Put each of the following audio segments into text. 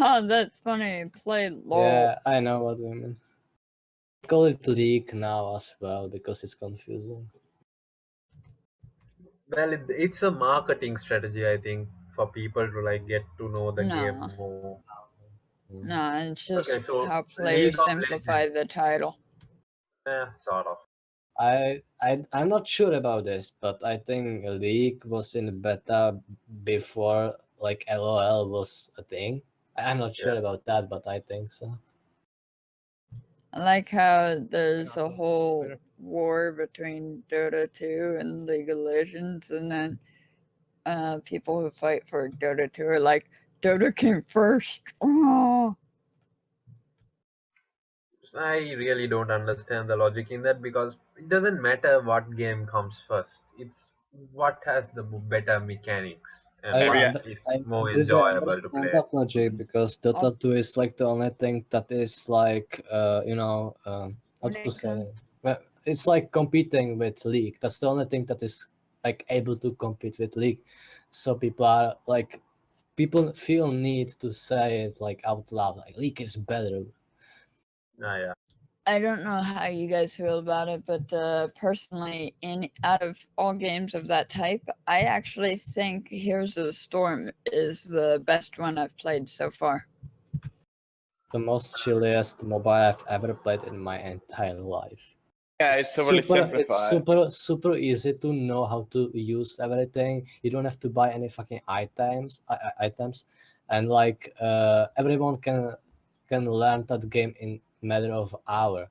Oh, that's funny. Play LOL. Yeah, I know what we mean. Call it League now as well because it's confusing. Well, it's a marketing strategy, I think, for people to like get to know the game No. more. No, it's just Okay, so how League players of simplify Legends. the title. Sort of. I'm not sure about this, but I think League was in beta before like LOL was a thing. I'm not sure about that, but I think so. I like how there's a whole war between Dota 2 and League of Legends, and then people who fight for Dota 2 are like, Dota came first. Oh. I really don't understand the logic in that because it doesn't matter what game comes first. It's what has the better mechanics and what is more really enjoyable to understand play. that logic because Dota 2 is like the only thing that is like how to say it? Well, it's like competing with League. That's the only thing that is like able to compete with League. So people feel need to say it like out loud, like League is better. Yeah. I don't know how you guys feel about it, but personally, out of all games of that type, I actually think Heroes of the Storm is the best one I've played so far. The most chilliest mobile I've ever played in my entire life. Yeah, it's overly simplified. It's super easy to know how to use everything. You don't have to buy any fucking items, and like everyone can learn that game in matter of hour.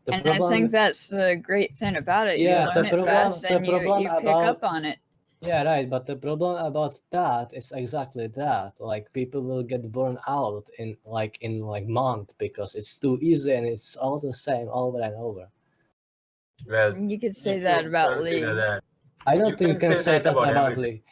I think that's the great thing about it. Yeah, you learn it fast and you pick up on it. Yeah, right. But the problem about that is exactly that. Like people will get burned out in month because it's too easy and it's all the same over and over. Well, you could say that about League. That. I don't think you can say that about everything. League.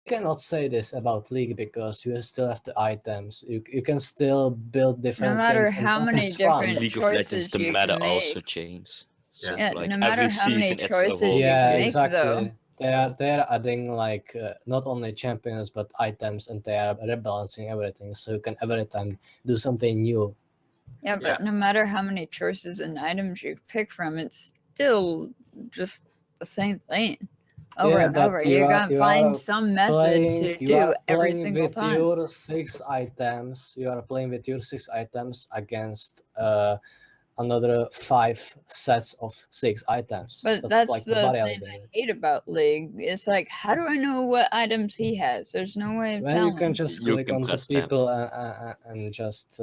You cannot say this about League because you still have the items. You can still build different things. No matter how many different League of Legends, the meta also changes. So yeah, like no matter every how many season choices it's you yeah, make, exactly. though. They're adding like not only champions but items, and they are rebalancing everything, so you can every time do something new. Yeah, but no matter how many choices and items you pick from, it's still just the same thing over and over. You're gonna find some method to do every single time. Your 6 items, you are playing with your 6 items against another 5 sets of 6 items. But that's like the thing I hate about League. It's like, how do I know what items he has? There's no way of telling. You can just click on the people and just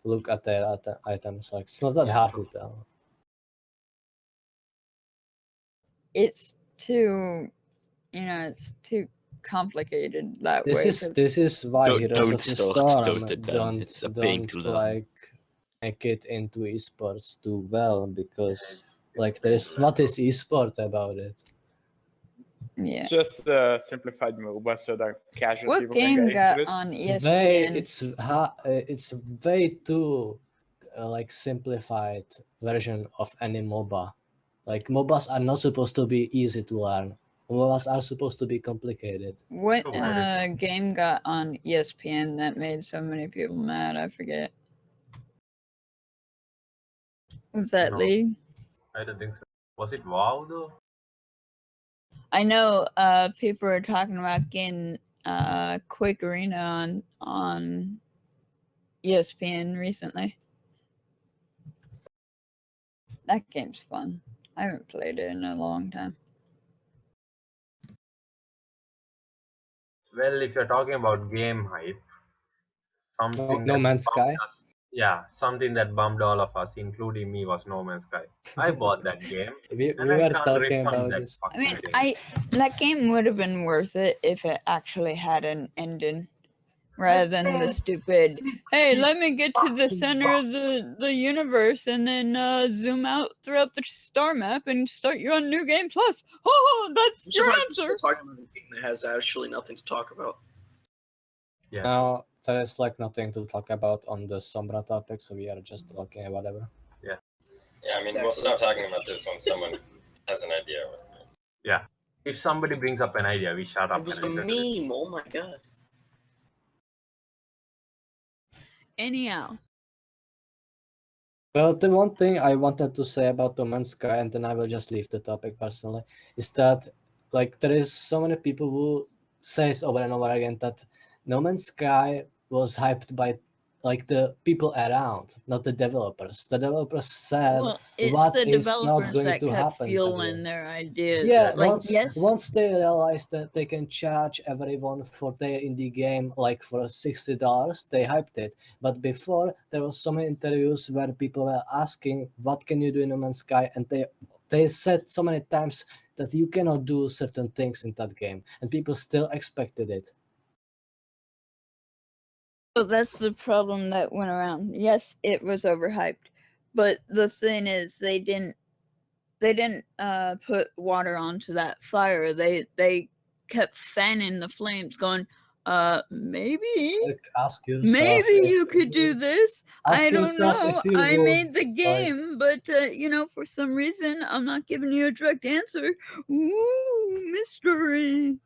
look at their items. Like it's not that hard to tell. It's too, it's too complicated that way. This is why Heroes of the Storm don't to like make it into esports too well because like there is what is esport about it? Yeah, it's just a simplified MOBA so that casual what people game can get into it. on ESPN? It's way too like simplified version of any MOBA. Like MOBAs are not supposed to be easy to learn. MOBAs are supposed to be complicated. What game got on ESPN that made so many people mad? I forget. Was that League? I don't think so. Was it WoW though? I know people are talking about getting Quick Arena on ESPN recently. That game's fun. I haven't played it in a long time. Well, if you're talking about game hype, something No Man's Sky. Something that bummed all of us, including me, was No Man's Sky. I bought that game. We were talking about this. I mean, that game would have been worth it if it actually had an ending, rather than the stupid. Hey, let me get to the center of the universe and then zoom out throughout the star map and start you on New Game Plus. Oh, that's your answer. Talking about a game that has actually nothing to talk about. Yeah. Now there is like nothing to talk about on the Sombra topic, so we are just talking about whatever. Yeah. Yeah, I mean, we'll stop talking about this when someone has an idea. Yeah. If somebody brings up an idea, we shut up. It was a meme. Oh my god. anyhow. Well, the one thing I wanted to say about No Man's Sky, and then I will just leave the topic personally, is that like there is so many people who says over and over again that No Man's Sky was hyped by like the people around, not the developers. The developers said Well, it's what the is not developers going that to kept happen. fueling their ideas. Yeah, like yes, once they realized that they can charge everyone for their indie game like for $60, they hyped it. But before there was so many interviews where people were asking, "What can you do in No Man's Sky?" and they said so many times that you cannot do certain things in that game, and people still expected it. So that's the problem that went around. Yes, it was overhyped, but the thing is, they didn't put water onto that fire. They kept fanning the flames, going, maybe Like, ask yourself maybe if you could do this. ask I don't yourself know. if you I would, made the like- game, but for some reason, I'm not giving you a direct answer. Ooh, mystery.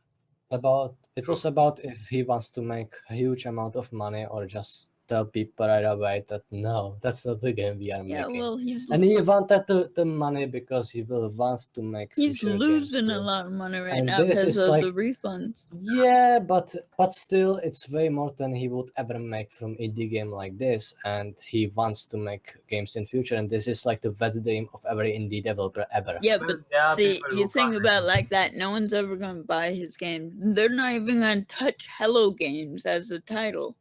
It was about if he wants to make a huge amount of money or just tell people right away that no, that's not the game we are Yeah, making. well, And he wanted the money because he will want to make he's future losing games a too. lot of money right And now this because is of like, the refunds. yeah, but still, it's way more than he would ever make from indie game like this. And he wants to make games in future. And this is like the wet dream of every indie developer ever. Yeah, Well, but there are see, people you who think can't about it make like that, no one's ever going to buy his game. They're not even going to touch Hello Games as the title.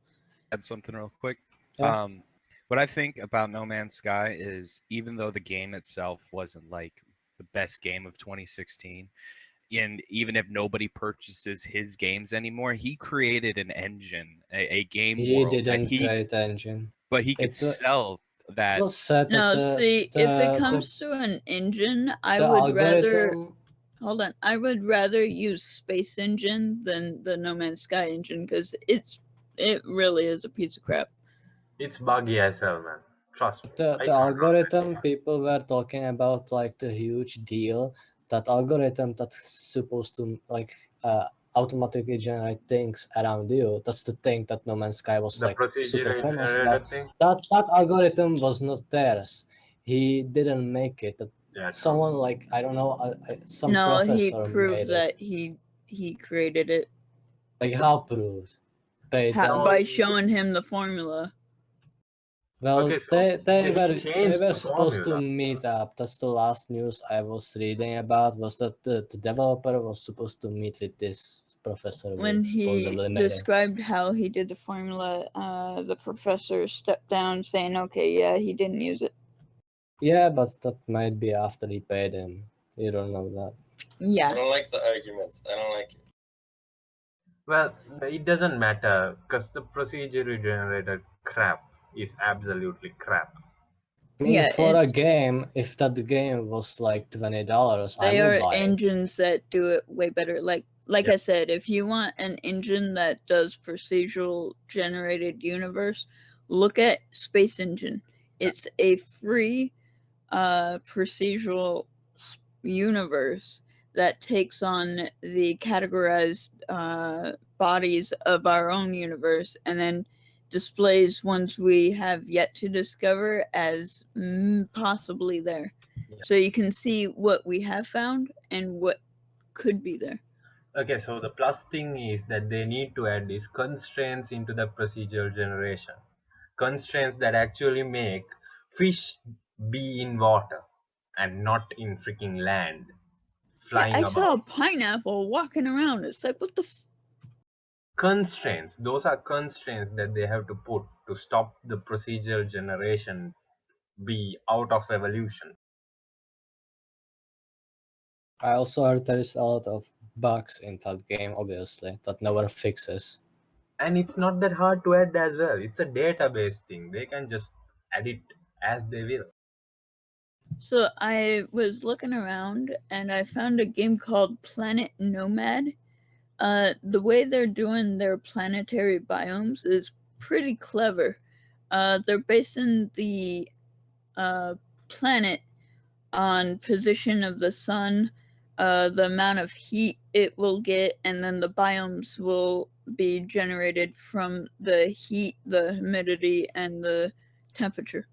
Add something real quick. Yeah. What I think about No Man's Sky is even though the game itself wasn't like the best game of 2016, and even if nobody purchases his games anymore, he created an engine, a game He world didn't that create the engine. but he could It sell that. was said No, that see, if it comes to an engine, I the would rather algorithm hold on. I would rather use Space Engine than the No Man's Sky engine because it really is a piece of crap. It's buggy as hell, man. Trust me. the I can't algorithm people were talking about like the huge deal that algorithm that's supposed to like automatically generate things around you. That's the thing that No Man's Sky was The like super procedural famous generator about. thing. That algorithm was not theirs. He didn't make it. Yeah, true. Someone like I don't know some No, he professor proved made that it. he created it Like how proved? Paid them. No, by showing him the formula. Well, Okay, so they he were changed the supposed to formula. meet up. That's the last news I was reading about. Was that the developer was supposed to meet with this professor When who he supposedly made it. described how he did the formula, the professor stepped down, saying, "Okay, yeah, he didn't use it." Yeah, but that might be after he paid him. You don't know that. I Yeah, don't like the arguments. I don't like it. Well, it doesn't matter because the procedurally generated crap is absolutely crap. I mean, yeah. for a game, if that game was like $20, I They would are buy it. engines that do it way better. Like Yeah. I said, if you want an engine that does procedural generated universe, look at Space Engine. It's a free procedural universe that takes on the categorized bodies of our own universe and then displays ones we have yet to discover as possibly there. Yeah. So you can see what we have found and what could be there. Okay, so the plus thing is that they need to add these constraints into the procedural generation. Constraints that actually make fish be in water and not in freaking land, Yeah, flying I about. saw a pineapple walking around. It's like, what the Constraints, those are constraints that they have to put to stop the procedural generation be out of evolution. I also heard there is a lot of bugs in that game, obviously, that no one fixes. And it's not that hard to add as well. It's a database thing. They can just add it as they will. So I was looking around and I found a game called Planet Nomad. The way they're doing their planetary biomes is pretty clever. They're basing the planet on position of the sun, the amount of heat it will get, and then the biomes will be generated from the heat, the humidity, and the temperature,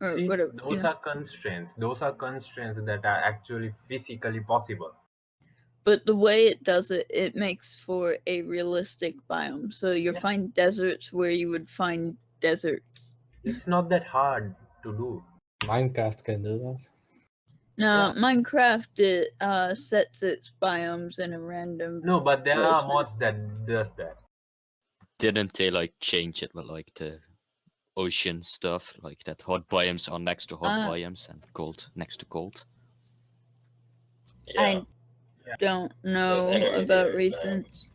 or See, whatever. those are constraints. Those are constraints that are actually physically possible. But the way it does it, it makes for a realistic biome. So you'll find deserts where you would find deserts. It's not that hard to do. Minecraft can do that. Now, Minecraft, it sets its biomes in a random. No, but there are placement. mods that does that. Didn't they like change it with like the ocean stuff, like that hot biomes are next to hot biomes and cold next to cold? Yeah. I don't There's know about intermediary recent. biomes.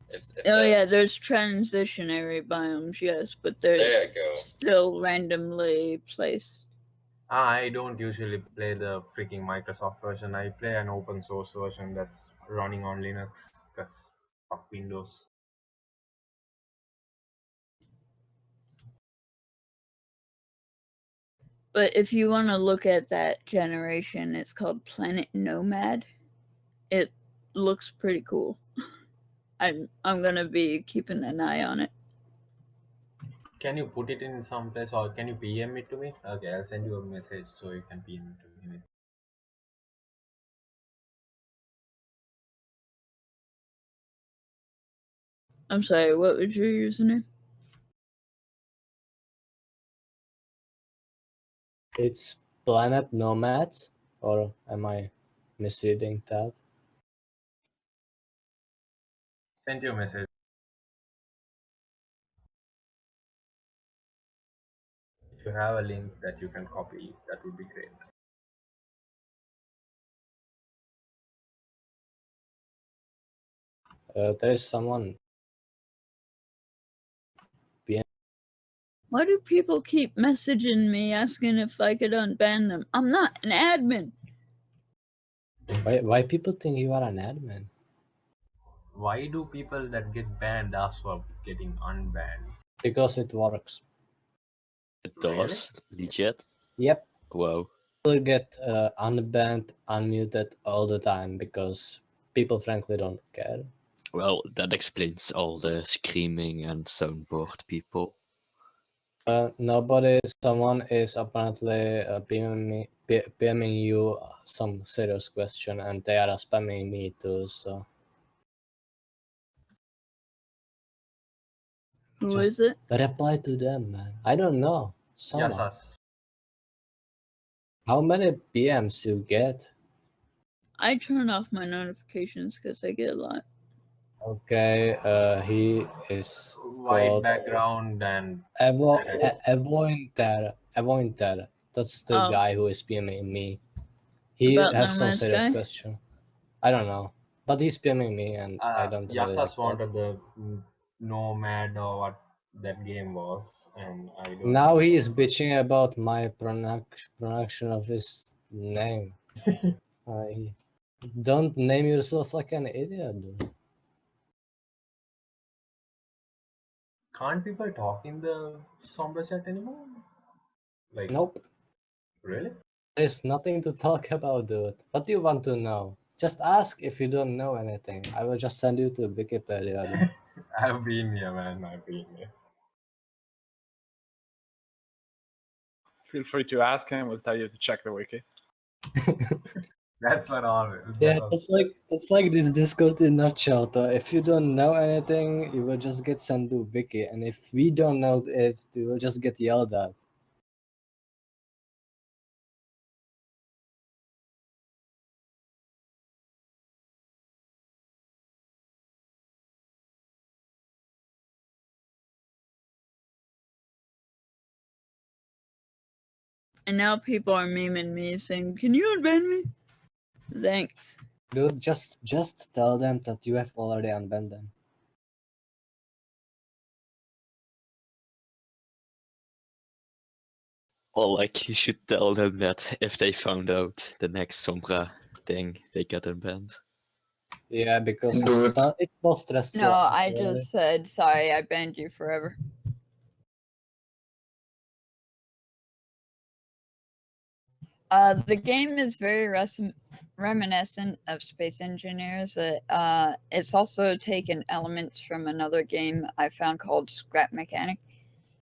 If Oh that- yeah, there's transitionary biomes, yes, but There they're you go. still randomly placed. I don't usually play the freaking Microsoft version. I play an open source version that's running on Linux because fuck Windows. But if you want to look at that generation, it's called Planet Nomad. It looks pretty cool. I'm gonna be keeping an eye on it. Can you put it in some place or can you PM it to me? Okay, I'll send you a message so you can PM it to me. I'm sorry, what was your username? It's Planet Nomads, or am I misreading that? Send you a message. If you have a link that you can copy, that would be great. There is someone. Why do people keep messaging me asking if I could unban them? I'm not an admin. Why people think you are an admin? Why do people that get banned ask for getting unbanned? Because it works. It does, legit. Yep. Wow. People get unbanned, unmuted all the time because people frankly don't care. Well, that explains all the screaming and soundboard people. Someone is apparently PMing you some serious question, and they are spamming me too. So Who is it? reply to them, man. I don't know. Someone. Yes, us. How many PMs you get? I turn off my notifications because I get a lot. Okay, he is White called background and Evointer. That's the guy who is PMing me. He About has No some Man's serious Sky? question. I don't know, but he's PMing me, and I don't really like Yasas that. wanted the Nomad or what that game was, and I don't. Now he is bitching about my pronunciation of his name. Don't name yourself like an idiot, dude. Can't people talk in the Sombra chat anymore? Like, Nope. Really? There's nothing to talk about, dude. What do you want to know? Just ask if you don't know anything. I will just send you to Wikipedia, dude. I've been here, man. I've been here. Feel free to ask him. We'll tell you to check the wiki. That's what all. Yeah, it's like this Discord in a nutshell. Though. If you don't know anything, you will just get sent to wiki, and if we don't know it, you will just get yelled at. And now people are memeing me saying, "Can you unban me?" Thanks. Dude, just tell them that you have already unbanned them. Or like you should tell them that if they found out the next Sombra thing, they get unbanned. Yeah, because it was stressful. No, I just said, sorry, I banned you forever. The game is very reminiscent of Space Engineers. It's also taken elements from another game I found called Scrap Mechanic.